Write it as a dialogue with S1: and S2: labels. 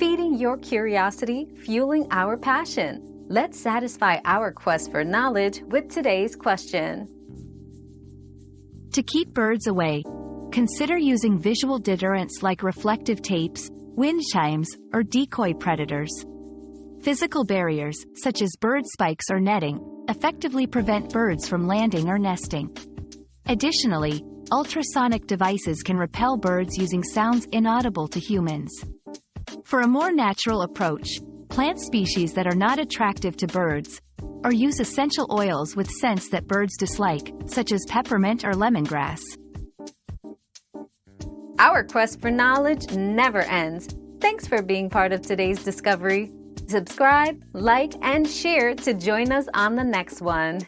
S1: feeding your curiosity, fueling our passion. Let's satisfy our quest for knowledge with today's question.
S2: To keep birds away, consider using visual deterrents like reflective tapes, wind chimes, or decoy predators. Physical barriers, such as bird spikes or netting, effectively prevent birds from landing or nesting. Additionally, ultrasonic devices can repel birds using sounds inaudible to humans. For a more natural approach, plant species that are not attractive to birds, or use essential oils with scents that birds dislike, such as peppermint or lemongrass.
S1: Our quest for knowledge never ends. Thanks for being part of today's discovery. Subscribe, like, and share to join us on the next one.